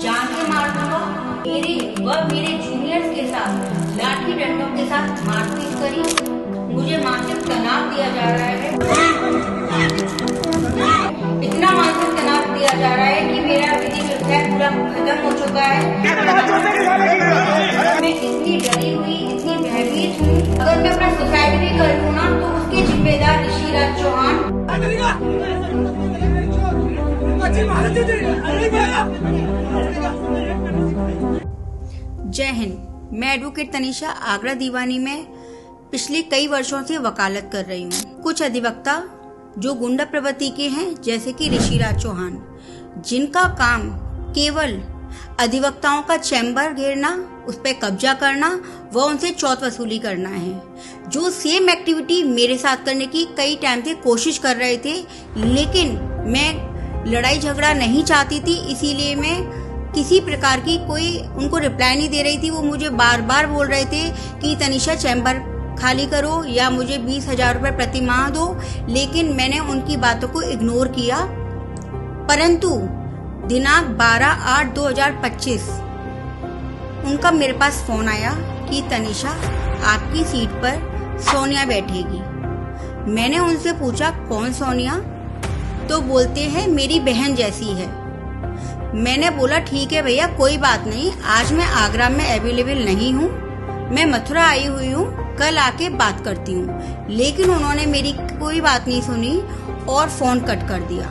जान के मार दूंगा। मेरे जूनियर्स के साथ लाठी डंडों के साथ मारपीट करी। मुझे मानसिक तनाव दिया जा रहा है। इतना मानसिक तनाव दिया जा रहा है कि मेरा विधि व्यवसाय पूरा खत्म हो चुका है। मैं इतनी डरी हुई, इतनी भयभीत हूँ। अगर मैं अपना सुसाइड भी कर लूँ ना तो उसके जिम्मेदार ऋषिराज चौहान। जय हिंद। मैं एडवोकेट तनीषा आगरा दीवानी में पिछले कई वर्षों से वकालत कर रही हूँ। कुछ अधिवक्ता जो गुंडा प्रवृत्ति के हैं, जैसे कि ऋषिराज चौहान, जिनका काम केवल अधिवक्ताओं का चैम्बर घेरना, उस पर कब्जा करना व उनसे चौथ वसूली करना है, जो सेम एक्टिविटी मेरे साथ करने की कई टाइम से कोशिश कर रहे थे। लेकिन मैं लड़ाई झगड़ा नहीं चाहती थी, इसीलिए मैं किसी प्रकार की कोई उनको रिप्लाई नहीं दे रही थी। वो मुझे बार बार बोल रहे थे कि तनीषा चैम्बर खाली करो या मुझे 20,000 रुपये प्रति माह दो, लेकिन मैंने उनकी बातों को इग्नोर किया। परंतु दिनांक 12/8/2025 उनका मेरे पास फोन आया कि तनीषा आपकी सीट पर सोनिया बैठेगी। मैंने उनसे पूछा कौन सोनिया? तो बोलते हैं मेरी बहन जैसी है। मैंने बोला ठीक है भैया, कोई बात नहीं, आज मैं आगरा में अवेलेबल नहीं हूँ, मैं मथुरा आई हुई हूँ, कल आके बात करती हूँ। लेकिन उन्होंने मेरी कोई बात नहीं सुनी और फोन कट कर दिया।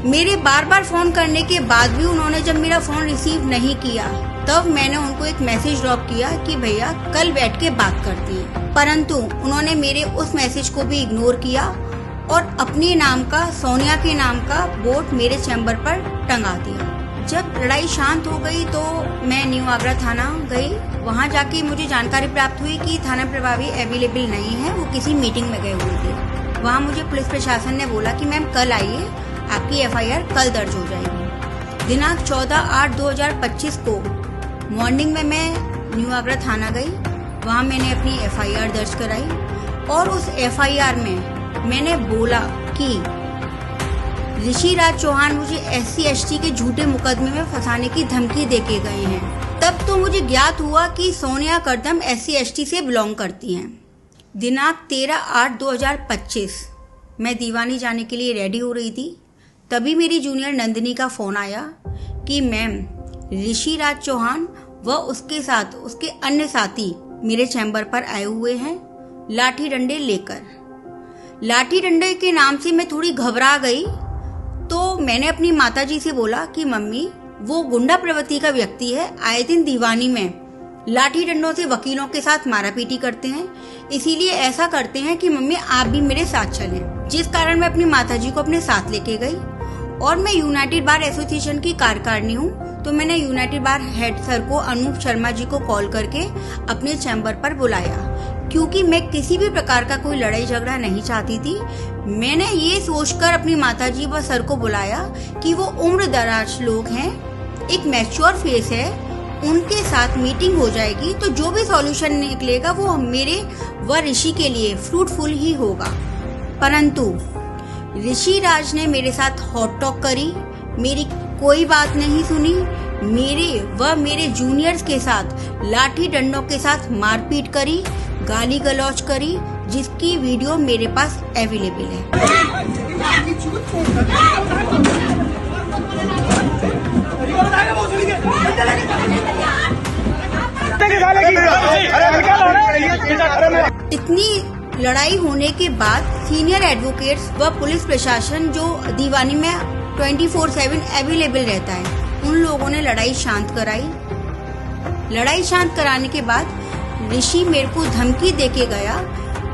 मेरे बार बार फोन करने के बाद भी उन्होंने जब मेरा फोन रिसीव नहीं किया, तब मैंने उनको एक मैसेज ड्रॉप किया कि भैया कल बैठ के बात करती हैं। परंतु उन्होंने मेरे उस मैसेज को भी इग्नोर किया और अपने नाम का, सोनिया के नाम का बोर्ड मेरे चैम्बर पर टंगा दिया। जब लड़ाई शांत हो गई तो मैं न्यू आगरा थाना गई। वहां जाके मुझे जानकारी प्राप्त हुई कि थाना प्रभारी अवेलेबल नहीं है, वो किसी मीटिंग में गए हुए थे। वहां मुझे पुलिस प्रशासन ने बोला कि मैम कल आइए, आपकी FIR कल दर्ज हो जाएगी। दिनांक 14/8/2025 को मॉर्निंग में मैं न्यू आगरा थाना गई। वहां मैंने अपनी FIR दर्ज कराई और उस FIR में मैंने बोला कि ऋषिराज चौहान मुझे SC ST के झूठे मुकदमे में फंसाने की धमकी देके गए हैं। तब तो मुझे ज्ञात हुआ कि सोनिया करदम SC ST से बिलोंग करती हैं। दिनांक 13/8/2025 मैं दीवानी जाने के लिए रेडी हो रही थी, तभी मेरी जूनियर नंदिनी का फोन आया कि मैम ऋषिराज चौहान व उसके साथ उसके अन्य साथी मेरे चैम्बर पर आए हुए हैं लाठी डंडे लेकर। लाठी डंडे के नाम से मैं थोड़ी घबरा गई, तो मैंने अपनी माताजी से बोला कि मम्मी वो गुंडा प्रवृत्ति का व्यक्ति है, आए दिन दीवानी में लाठी डंडों से वकीलों के साथ मारापीटी करते हैं, इसीलिए ऐसा करते हैं कि मम्मी आप भी मेरे साथ चलें। जिस कारण मैं अपनी माताजी को अपने साथ लेके गई और मैं यूनाइटेड बार एसोसिएशन की कार्यकारिणी हूँ, तो मैंने यूनाइटेड बार हेड सर को अनूप शर्मा जी को कॉल करके अपने चैम्बर पर बुलाया, क्योंकि मैं किसी भी प्रकार का कोई लड़ाई झगड़ा नहीं चाहती थी। मैंने ये सोचकर अपनी माताजी व सर को बुलाया कि वो उम्र दराज लोग हैं, एक मैच्योर फेस है, उनके साथ मीटिंग हो जाएगी तो जो भी सॉल्यूशन निकलेगा वो मेरे व ऋषि के लिए फ्रूटफुल ही होगा। परंतु ऋषिराज ने मेरे साथ हॉट टॉक करी, मेरी कोई बात नहीं सुनी, मेरे व मेरे जूनियर्स के साथ लाठी डंडों के साथ मारपीट करी, गाली गलौज करी, जिसकी वीडियो मेरे पास अवेलेबल है। इतनी लड़ाई होने के बाद सीनियर एडवोकेट्स व पुलिस प्रशासन जो दीवानी में 24/7 अवेलेबल रहता है, उन लोगों ने लड़ाई शांत कराई। लड़ाई शांत कराने के बाद ऋषि मेरे को धमकी देके गया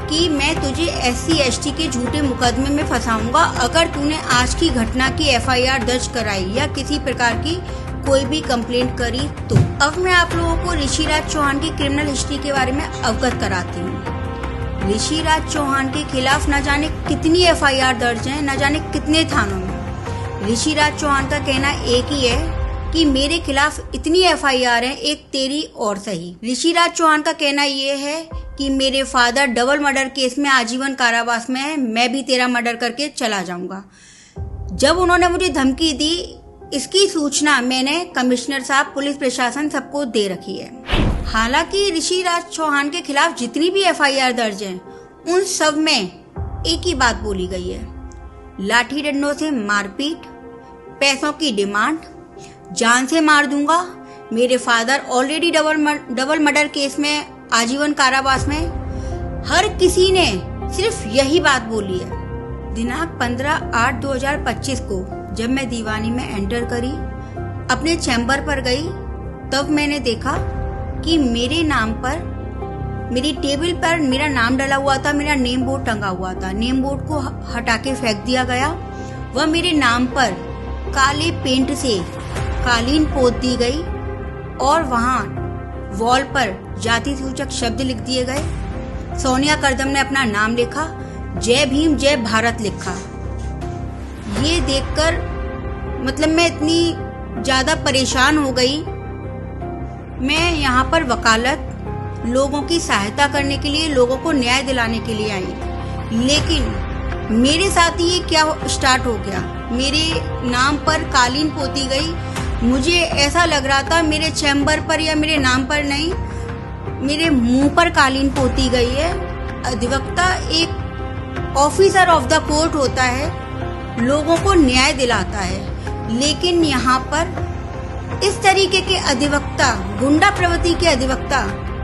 कि मैं तुझे SC ST के झूठे मुकदमे में फंसाऊंगा अगर तूने आज की घटना की FIR दर्ज कराई या किसी प्रकार की कोई भी कंप्लेंट करी तो। अब मैं आप लोगों को ऋषिराज चौहान की क्रिमिनल हिस्ट्री के बारे में अवगत कराती हूँ। ऋषिराज चौहान के खिलाफ न जाने कितनी FIR दर्ज है, न जाने कितने थानों में। ऋषिराज चौहान का कहना एक ही है कि मेरे खिलाफ इतनी FIR है, एक तेरी और सही। ऋषिराज चौहान का कहना ये है कि मेरे फादर डबल मर्डर केस में आजीवन कारावास में है, मैं भी तेरा मर्डर करके चला जाऊंगा। जब उन्होंने मुझे धमकी दी, इसकी सूचना मैंने कमिश्नर साहब, पुलिस प्रशासन सबको दे रखी है। हालांकि ऋषिराज चौहान के खिलाफ जितनी भी FIR दर्ज है, उन सब में एक ही बात बोली गई है, लाठी डंडों से मारपीट, पैसों की डिमांड, जान से मार दूंगा। मेरे father already double murder case में आजीवन कारावास में। हर किसी ने सिर्फ यही बात बोली है। दिनांक 15/8/2025 को जब मैं दीवानी में एंटर करी, अपने चैम्बर पर गई, तब मैंने देखा कि मेरे नाम पर, मेरी टेबल पर मेरा नाम डला हुआ था, मेरा नेम बोर्ड टंगा हुआ था। नेम बोर्ड को हटा के फेंक दिया गया। वह मेरे नाम पर काले पेंट से कालीन पोत दी गई और वहां वॉल पर जाति सूचक शब्द लिख दिए गए। सोनिया कर्दम ने अपना नाम लिखा, जय भीम जय भारत लिखा। ये देखकर मतलब मैं इतनी ज्यादा परेशान हो गई। मैं यहाँ पर वकालत, लोगों की सहायता करने के लिए, लोगों को न्याय दिलाने के लिए आई, लेकिन मेरे साथ ये क्या स्टार्ट हो गया। मेरे नाम पर कालीन पोती गई। मुझे ऐसा लग रहा था मेरे चैम्बर पर या मेरे नाम पर नहीं, मेरे मुंह पर कालीन पोती गई है। अधिवक्ता एक ऑफिसर ऑफ द कोर्ट होता है, लोगों को न्याय दिलाता है, लेकिन यहाँ पर इस तरीके के अधिवक्ता, गुंडा प्रवृत्ति के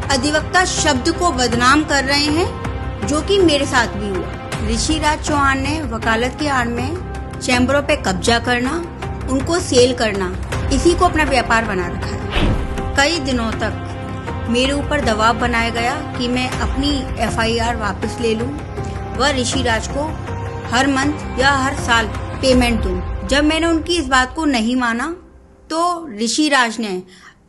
अधिवक्ता शब्द को बदनाम कर रहे हैं, जो कि मेरे साथ भी हुआ। ऋषिराज चौहान ने वकालत की आड़ में चैम्बरों पे कब्जा करना, उनको सेल करना, इसी को अपना व्यापार बना रखा है। कई दिनों तक मेरे ऊपर दबाव बनाया गया कि मैं अपनी FIR वापस ले लूं, वह ऋषिराज को हर मंथ या हर साल पेमेंट दूं। जब मैंने उनकी इस बात को नहीं माना, तो ऋषिराज ने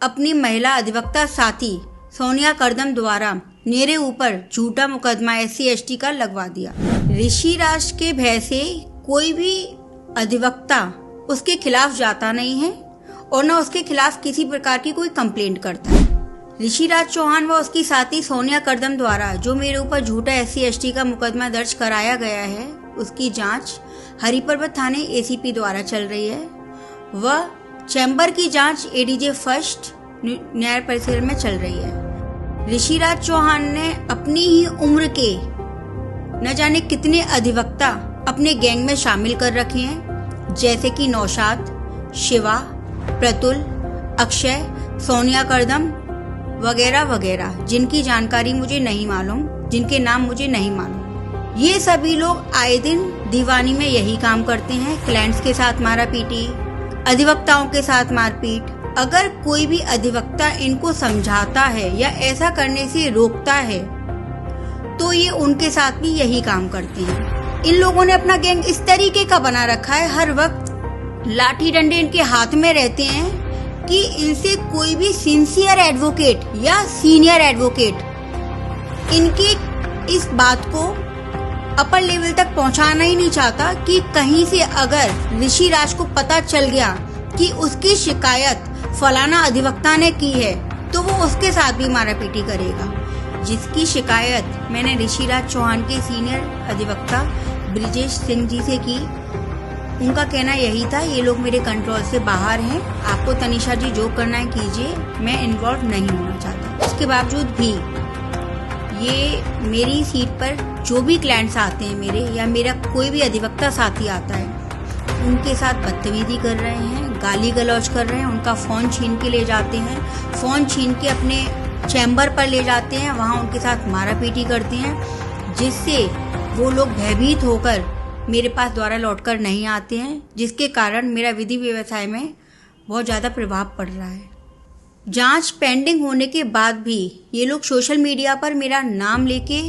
अपनी महिला अधिवक्ता साथी सोनिया कर्दम द्वारा मेरे ऊपर झूठा मुकदमा SC/ST का लगवा दिया। ऋषिराज के भय से कोई भी अधिवक्ता उसके खिलाफ जाता नहीं है और न उसके खिलाफ किसी प्रकार की कोई कंप्लेंट करता है। ऋषिराज चौहान व उसकी साथी सोनिया कर्दम द्वारा जो मेरे ऊपर झूठा SC/ST का मुकदमा दर्ज कराया गया है, उसकी जांच हरिपर्वत थाने ACP द्वारा चल रही है। वह चैम्बर की जांच ADJ फर्स्ट न्याय परिसर में चल रही है। ऋषिराज चौहान ने अपनी ही उम्र के न जाने कितने अधिवक्ता अपने गैंग में शामिल कर रखे हैं, जैसे कि नौशाद, शिवा, प्रतुल, अक्षय, सोनिया कर्दम वगैरह वगैरह, जिनकी जानकारी मुझे नहीं मालूम, जिनके नाम मुझे नहीं मालूम। ये सभी लोग आए दिन दीवानी में यही काम करते हैं, क्लाइंट्स के साथ मारापीटी, अधिवक्ताओं के साथ मारपीट। अगर कोई भी अधिवक्ता इनको समझाता है या ऐसा करने से रोकता है, तो ये उनके साथ भी यही काम करते हैं। इन लोगों ने अपना गैंग इस तरीके का बना रखा है, हर वक्त लाठी डंडे इनके हाथ में रहते हैं कि इनसे कोई भी सिंसियर एडवोकेट या सीनियर एडवोकेट इनकी इस बात को अपर लेवल तक पहुंचाना ही नहीं चाहता कि कहीं से अगर ऋषिराज को पता चल गया कि उसकी शिकायत फलाना अधिवक्ता ने की है, तो वो उसके साथ भी मारापीटी करेगा। जिसकी शिकायत मैंने ऋषिराज चौहान के सीनियर अधिवक्ता ब्रिजेश सिंह जी से की, उनका कहना यही था, ये लोग मेरे कंट्रोल से बाहर हैं, आपको तनिषा जी जो करना है कीजिए, मैं इन्वॉल्व नहीं होना चाहता। इसके बावजूद भी ये मेरी सीट पर जो भी क्लाइंट्स आते हैं मेरे, या मेरा कोई भी अधिवक्ता साथी आता है, उनके साथ बदतमीजी कर रहे हैं, गाली गलौज कर रहे हैं, उनका फ़ोन छीन के ले जाते हैं, फ़ोन छीन के अपने चैम्बर पर ले जाते हैं, वहाँ उनके साथ मारापीटी करते हैं, जिससे वो लोग भयभीत होकर मेरे पास द्वारा लौटकर नहीं आते हैं, जिसके कारण मेरा विधि व्यवसाय में बहुत ज़्यादा प्रभाव पड़ रहा है। जांच पेंडिंग होने के बाद भी ये लोग सोशल मीडिया पर मेरा नाम लेके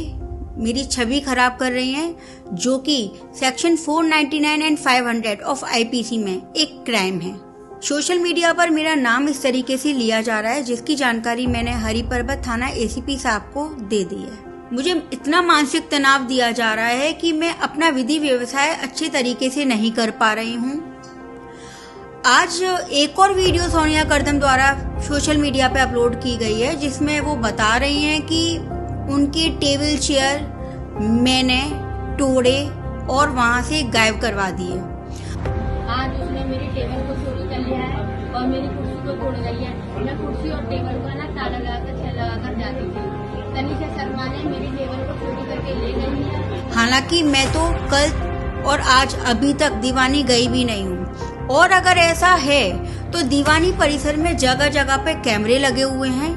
मेरी छवि खराब कर रही हैं, जो कि सेक्शन 499 एंड 500 ऑफ IPC में एक क्राइम है। सोशल मीडिया पर मेरा नाम इस तरीके से लिया जा रहा है, जिसकी जानकारी मैंने हरिपर्वत थाना ACP साहब को दे दी है। मुझे इतना मानसिक तनाव दिया जा रहा है कि मैं अपना विधि व्यवसाय अच्छे तरीके से नहीं कर पा रही हूँ। आज एक और वीडियो सोनिया कर्दम द्वारा सोशल मीडिया पे अपलोड की गई है, जिसमें वो बता रही हैं कि उनके टेबल चेयर मैंने तोड़े और वहां से गायब करवा दिए। आज उसने मेरी टेबल को चोरी कर लिया है और मेरी कुर्सी को तोड़ गई है। मैं कुर्सी और टेबल को ना ताला लगाकर छेद लगाकर जाती थी। तनीषा शर्मा ने मेरी टेबल को चोरी करके ले गई है। हालांकि मैं तो कल और आज अभी तक दीवानी गई भी नहीं हूँ, और अगर ऐसा है तो दीवानी परिसर में जगह जगह पे कैमरे लगे हुए हैं।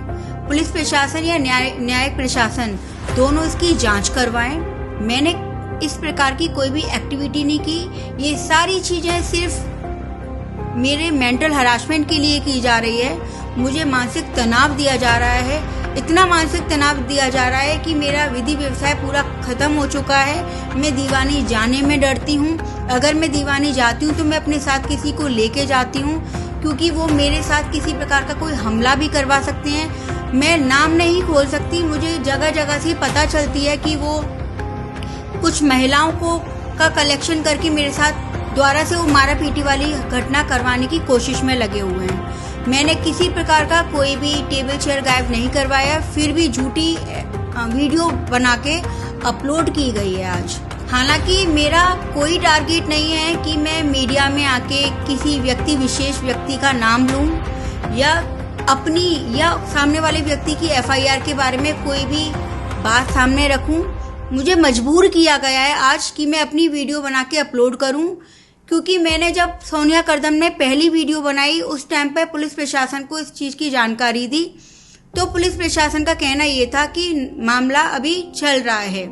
पुलिस प्रशासन या न्यायिक प्रशासन दोनों इसकी जांच करवाएं। मैंने इस प्रकार की कोई भी एक्टिविटी नहीं की। ये सारी चीजें सिर्फ मेरे मेंटल हरासमेंट के लिए की जा रही है। मुझे मानसिक तनाव दिया जा रहा है, इतना मानसिक तनाव दिया जा रहा है कि मेरा विधि व्यवसाय पूरा खत्म हो चुका है। मैं दीवानी जाने में डरती हूँ। अगर मैं दीवानी जाती हूँ तो मैं अपने साथ किसी को लेके जाती हूँ, क्योंकि वो मेरे साथ किसी प्रकार का कोई हमला भी करवा सकते हैं। मैं नाम नहीं खोल सकती। मुझे जगह जगह से पता चलती है कि वो कुछ महिलाओं को का कलेक्शन करके मेरे साथ द्वारा से वो मारा पीटी वाली घटना करवाने की कोशिश में लगे हुए हैं। मैंने किसी प्रकार का कोई भी टेबल चेयर गायब नहीं करवाया, फिर भी झूठी वीडियो बना के अपलोड की गई है आज। हालांकि मेरा कोई टारगेट नहीं है कि मैं मीडिया में आके किसी विशेष व्यक्ति का नाम लूं या अपनी या सामने वाले व्यक्ति की एफआईआर के बारे में कोई भी बात सामने रखूं। मुझे मजबूर किया गया है आज कि मैं अपनी वीडियो बना के अपलोड करूं, क्योंकि मैंने जब सोनिया कर्दम ने पहली वीडियो बनाई उस टाइम पे पुलिस प्रशासन को इस चीज की जानकारी दी, तो पुलिस प्रशासन का कहना ये था कि मामला अभी चल रहा है।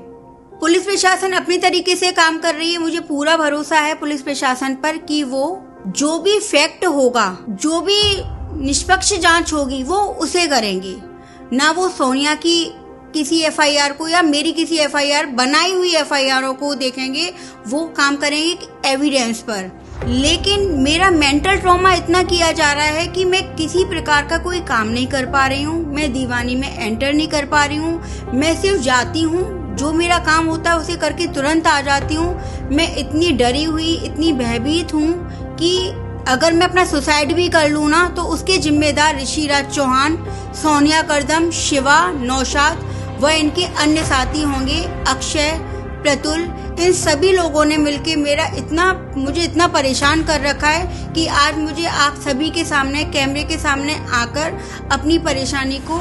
पुलिस प्रशासन अपनी तरीके से काम कर रही है। मुझे पूरा भरोसा है पुलिस प्रशासन पर कि वो जो भी फैक्ट होगा, जो भी निष्पक्ष जांच होगी, वो उसे करेंगे। ना वो सोनिया की किसी एफआईआर को या मेरी किसी एफआईआर बनाई हुई एफआईआर को देखेंगे, वो काम करेंगे एविडेंस पर। लेकिन मेरा मेंटल ट्रॉमा इतना किया जा रहा है कि मैं किसी प्रकार का कोई काम नहीं कर पा रही हूँ। मैं दीवानी में एंटर नहीं कर पा रही हूँ। मैं सिर्फ जाती हूँ, जो मेरा काम होता है उसे करके तुरंत आ जाती हूँ। मैं इतनी डरी हुई, इतनी भयभीत हूँ कि अगर मैं अपना सुसाइड भी कर लूँ ना, तो उसके जिम्मेदार ऋषिराज चौहान, सोनिया कर्दम, शिवा, नौशाद व इनके अन्य साथी होंगे, अक्षय, प्रतुल। इन सभी लोगों ने मिलके मुझे इतना परेशान कर रखा है कि आज मुझे आप सभी के सामने, कैमरे के सामने आकर अपनी परेशानी को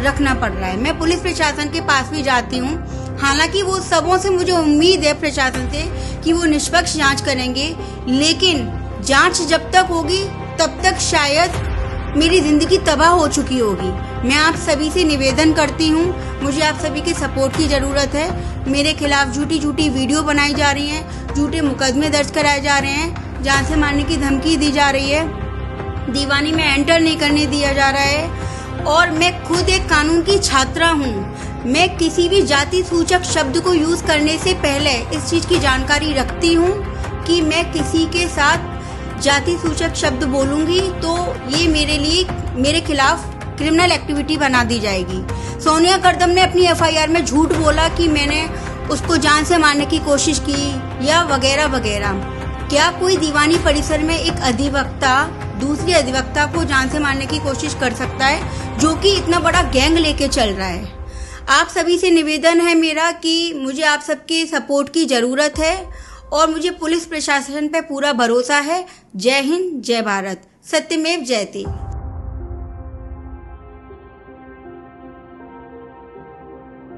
रखना पड़ रहा है। मैं पुलिस प्रशासन के पास भी जाती हूँ। हालांकि वो सबों से मुझे उम्मीद है प्रशासन से कि वो निष्पक्ष जांच करेंगे, लेकिन जांच जब तक होगी तब तक शायद मेरी जिंदगी तबाह हो चुकी होगी। मैं आप सभी से निवेदन करती हूँ, मुझे आप सभी के सपोर्ट की जरूरत है। मेरे खिलाफ झूठी वीडियो बनाई जा रही हैं, झूठे मुकदमे दर्ज कराए जा रहे हैं, जान से मारने की धमकी दी जा रही है, दीवानी में एंटर नहीं करने दिया जा रहा है। और मैं खुद एक कानून की छात्रा हूँ। मैं किसी भी जाति सूचक शब्द को यूज करने से पहले इस चीज की जानकारी रखती हूँ कि मैं किसी के साथ जाति सूचक शब्द बोलूंगी तो ये मेरे खिलाफ क्रिमिनल एक्टिविटी बना दी जाएगी। सोनिया कर्दम ने अपनी एफआईआर में झूठ बोला कि मैंने उसको जान से मारने की कोशिश की या वगैरह वगैरह। क्या कोई दीवानी परिसर में एक अधिवक्ता दूसरी अधिवक्ता को जान से मारने की कोशिश कर सकता है, जो कि इतना बड़ा गैंग लेके चल रहा है? आप सभी से निवेदन है मेरा कि मुझे आप सबके सपोर्ट की जरूरत है और मुझे पुलिस प्रशासन पे पूरा भरोसा है। जय हिंद, जय भारत, सत्यमेव जयते।